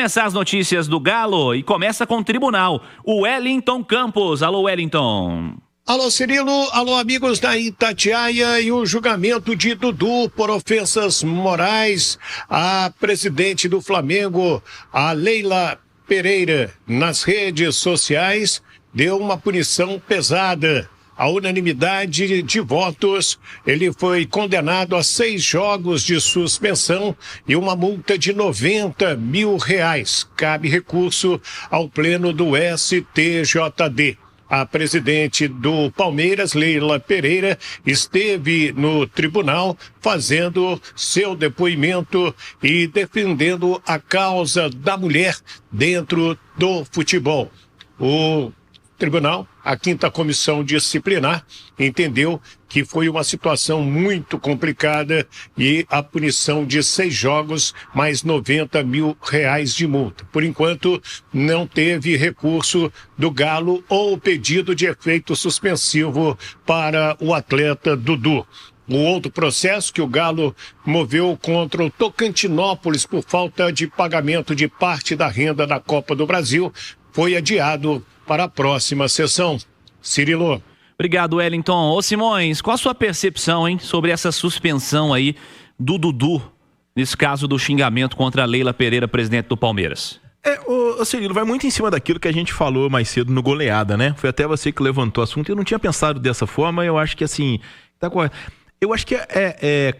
começar as notícias do Galo e começa com o Tribunal. O Wellington Campos. Alô, Wellington. Alô, Cirilo. Alô, amigos da Itatiaia. E o julgamento de Dudu por ofensas morais. A presidente do Flamengo, a Leila Pereira, nas redes sociais, deu uma punição pesada. A unanimidade de votos, ele foi condenado a 6 jogos de suspensão e uma multa de R$90 mil. Cabe recurso ao pleno do STJD. A presidente do Palmeiras, Leila Pereira, esteve no tribunal fazendo seu depoimento e defendendo a causa da mulher dentro do futebol. O tribunal, a 5ª Comissão Disciplinar, entendeu que foi uma situação muito complicada e a punição de 6 jogos mais R$90 mil de multa. Por enquanto, não teve recurso do Galo ou pedido de efeito suspensivo para o atleta Dudu. O outro processo que o Galo moveu contra o Tocantinópolis por falta de pagamento de parte da renda da Copa do Brasil foi adiado para a próxima sessão. Cirilo. Obrigado, Wellington. Ô, Simões, qual a sua percepção, hein, sobre essa suspensão aí do Dudu, nesse caso do xingamento contra a Leila Pereira, presidente do Palmeiras? Cirilo, vai muito em cima daquilo que a gente falou mais cedo no Goleada, né? Foi até você que levantou o assunto. Eu não tinha pensado dessa forma, eu acho que assim, tá correto. Eu acho que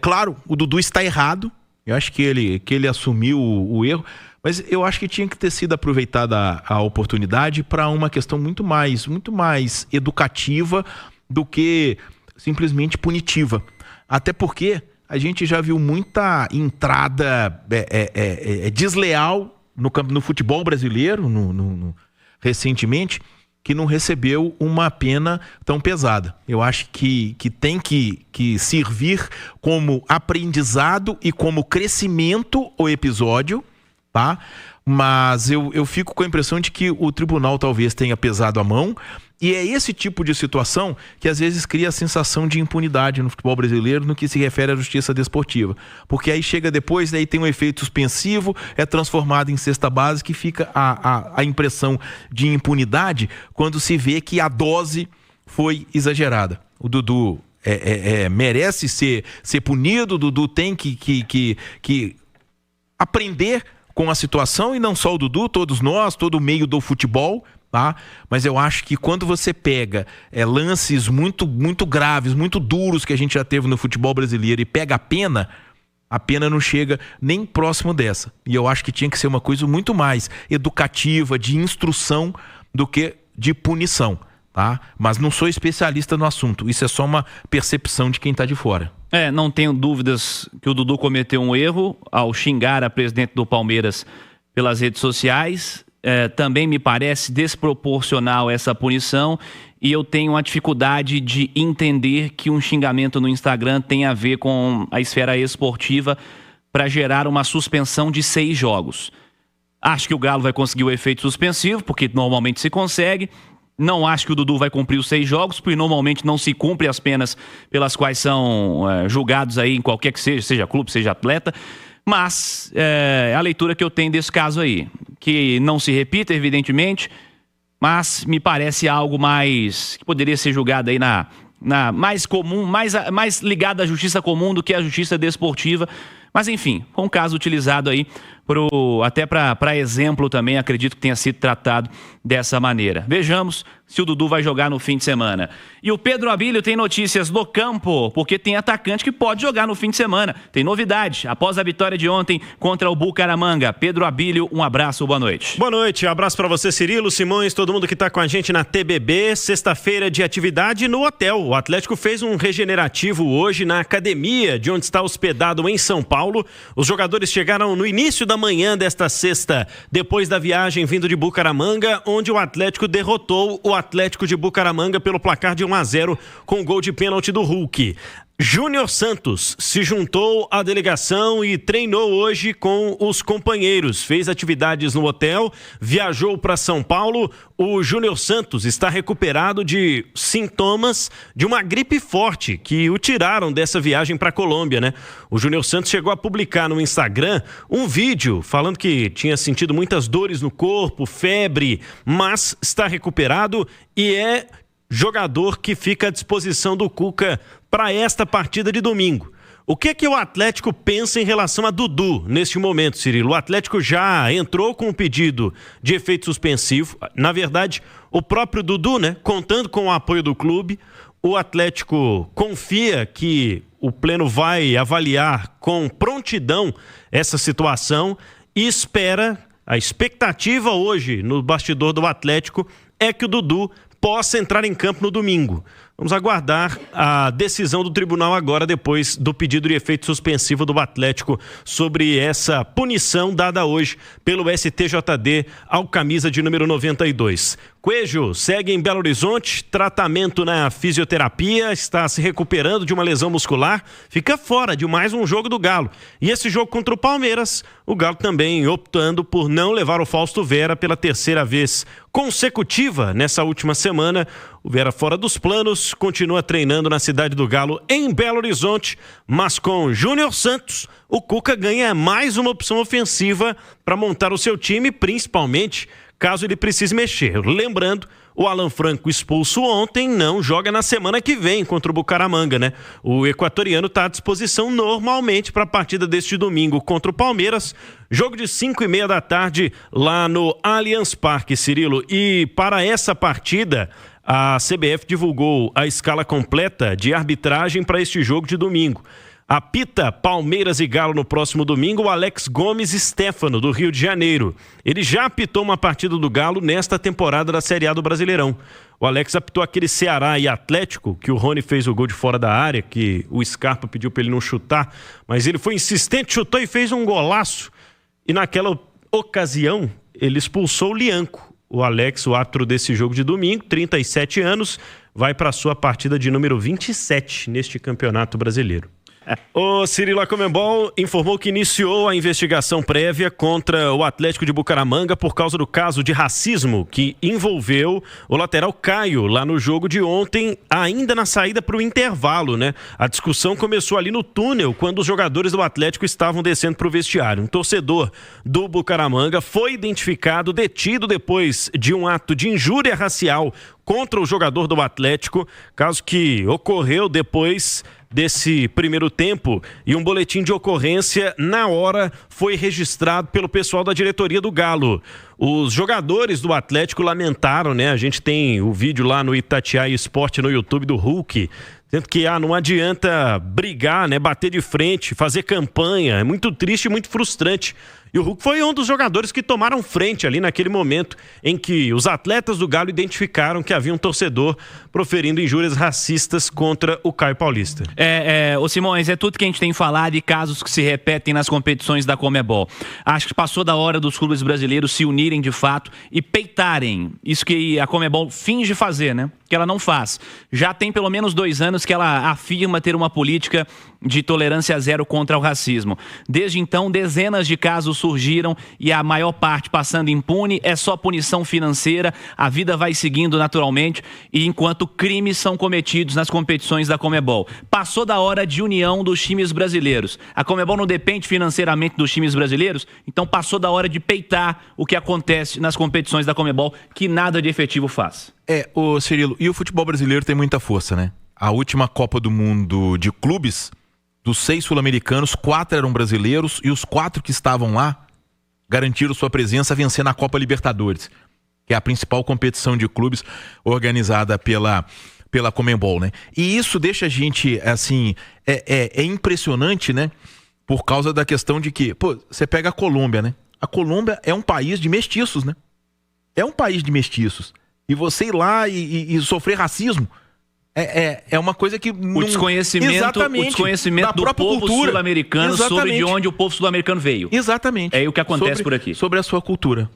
claro, o Dudu está errado. Eu acho que ele assumiu o erro. Mas eu acho que tinha que ter sido aproveitada a oportunidade para uma questão muito mais educativa do que simplesmente punitiva. Até porque a gente já viu muita entrada desleal no futebol brasileiro recentemente, que não recebeu uma pena tão pesada. Eu acho que tem que servir como aprendizado e como crescimento o episódio, tá? Mas eu fico com a impressão de que o tribunal talvez tenha pesado a mão, e é esse tipo de situação que às vezes cria a sensação de impunidade no futebol brasileiro no que se refere à justiça desportiva, porque aí chega depois, daí tem um efeito suspensivo, é transformado em cesta básica e fica a impressão de impunidade quando se vê que a dose foi exagerada. O Dudu merece ser punido, o Dudu tem que aprender com a situação, e não só o Dudu, todos nós, todo o meio do futebol, tá? Mas eu acho que quando você pega lances muito graves, muito duros que a gente já teve no futebol brasileiro e pega a pena não chega nem próximo dessa. E eu acho que tinha que ser uma coisa muito mais educativa, de instrução, do que de punição, tá? Mas não sou especialista no assunto, isso é só uma percepção de quem está de fora. Não tenho dúvidas que o Dudu cometeu um erro ao xingar a presidente do Palmeiras pelas redes sociais. Também me parece desproporcional essa punição, e eu tenho uma dificuldade de entender que um xingamento no Instagram tem a ver com a esfera esportiva para gerar uma suspensão de 6 jogos. Acho que o Galo vai conseguir o efeito suspensivo, porque normalmente se consegue. Não acho que o Dudu vai cumprir os 6 jogos, porque normalmente não se cumpre as penas pelas quais são julgados aí em qualquer que seja clube, seja atleta. Mas a leitura que eu tenho desse caso aí, que não se repita, evidentemente, mas me parece algo mais que poderia ser julgado aí na mais comum, mais ligado à justiça comum do que à justiça desportiva. Mas enfim, foi um caso utilizado aí até para exemplo também, acredito que tenha sido tratado dessa maneira. Vejamos se o Dudu vai jogar no fim de semana. E o Pedro Abílio tem notícias do campo, porque tem atacante que pode jogar no fim de semana. Tem novidade, após a vitória de ontem contra o Bucaramanga. Pedro Abílio, um abraço, boa noite. Boa noite, abraço para você, Cirilo, Simões, todo mundo que está com a gente na TBB. Sexta-feira de atividade no hotel. O Atlético fez um regenerativo hoje na academia, de onde está hospedado em São Paulo. Os jogadores chegaram no início da manhã desta sexta, depois da viagem vindo de Bucaramanga, onde o Atlético derrotou o Atlético de Bucaramanga pelo placar de 1-0 com o gol de pênalti do Hulk. Júnior Santos se juntou à delegação e treinou hoje com os companheiros. Fez atividades no hotel, viajou para São Paulo. O Júnior Santos está recuperado de sintomas de uma gripe forte que o tiraram dessa viagem para a Colômbia, né? O Júnior Santos chegou a publicar no Instagram um vídeo falando que tinha sentido muitas dores no corpo, febre, mas está recuperado e é jogador que fica à disposição do Cuca para esta partida de domingo. O que o Atlético pensa em relação a Dudu neste momento, Cirilo? O Atlético já entrou com um pedido de efeito suspensivo. Na verdade, o próprio Dudu, né, contando com o apoio do clube, o Atlético confia que o Pleno vai avaliar com prontidão essa situação e espera, a expectativa hoje no bastidor do Atlético é que o Dudu possa entrar em campo no domingo. Vamos aguardar a decisão do tribunal agora, depois do pedido de efeito suspensivo do Atlético sobre essa punição dada hoje pelo STJD ao camisa de número 92. Coelho segue em Belo Horizonte, tratamento na fisioterapia, está se recuperando de uma lesão muscular, fica fora de mais um jogo do Galo. E esse jogo contra o Palmeiras, o Galo também optando por não levar o Fausto Vera pela terceira vez consecutiva nessa última semana. O Vera fora dos planos, continua treinando na cidade do Galo em Belo Horizonte, mas com Júnior Santos, o Cuca ganha mais uma opção ofensiva para montar o seu time, principalmente caso ele precise mexer. Lembrando, o Alan Franco, expulso ontem, não joga na semana que vem contra o Bucaramanga, né? O equatoriano está à disposição normalmente para a partida deste domingo contra o Palmeiras. Jogo de 5h30 da tarde lá no Allianz Parque, Cirilo. E para essa partida, a CBF divulgou a escala completa de arbitragem para este jogo de domingo. Apita Palmeiras e Galo no próximo domingo o Alex Gomes Stefano, do Rio de Janeiro. Ele já apitou uma partida do Galo nesta temporada da Série A do Brasileirão. O Alex apitou aquele Ceará e Atlético, que o Rony fez o gol de fora da área, que o Scarpa pediu para ele não chutar, mas ele foi insistente, chutou e fez um golaço. E naquela ocasião, ele expulsou o Lianco. O Alex, o árbitro desse jogo de domingo, 37 anos, vai para a sua partida de número 27 neste Campeonato Brasileiro. O Cirilo, a Conmebol informou que iniciou a investigação prévia contra o Atlético de Bucaramanga por causa do caso de racismo que envolveu o lateral Caio lá no jogo de ontem, ainda na saída para o intervalo, né? A discussão começou ali no túnel, quando os jogadores do Atlético estavam descendo para o vestiário. Um torcedor do Bucaramanga foi identificado, detido depois de um ato de injúria racial contra o jogador do Atlético, caso que ocorreu depois desse primeiro tempo, e um boletim de ocorrência na hora foi registrado pelo pessoal da diretoria do Galo. Os jogadores do Atlético lamentaram, né? A gente tem o vídeo lá no Itatiaia Esporte no YouTube do Hulk, dizendo que não adianta brigar, né? Bater de frente, fazer campanha, é muito triste e muito frustrante. E o Hulk foi um dos jogadores que tomaram frente ali naquele momento em que os atletas do Galo identificaram que havia um torcedor proferindo injúrias racistas contra o Caio Paulista. Ô Simões, é tudo que a gente tem falado de casos que se repetem nas competições da Conmebol. Acho que passou da hora dos clubes brasileiros se unirem de fato e peitarem isso que a Conmebol finge fazer, né? Que ela não faz. Já tem pelo menos 2 anos que ela afirma ter uma política de tolerância zero contra o racismo. Desde então, dezenas de casos surgiram e a maior parte passando impune, é só punição financeira, a vida vai seguindo naturalmente, e enquanto crimes são cometidos nas competições da Conmebol. Passou da hora de união dos times brasileiros. A Conmebol não depende financeiramente dos times brasileiros, então passou da hora de peitar o que acontece nas competições da Conmebol, que nada de efetivo faz. Ô Cirilo, e o futebol brasileiro tem muita força, né? A última Copa do Mundo de clubes, dos 6 sul-americanos, 4 eram brasileiros, e os 4 que estavam lá garantiram sua presença vencendo a Copa Libertadores, que é a principal competição de clubes organizada pela Conmebol, né? E isso deixa a gente, assim, é impressionante, né? Por causa da questão de que, você pega a Colômbia, né? A Colômbia é um país de mestiços, né? É um país de mestiços. E você ir lá e sofrer racismo é uma coisa que... O desconhecimento do povo sul-americano sobre de onde o povo sul-americano veio. Exatamente. É o que acontece por aqui. Sobre a sua cultura.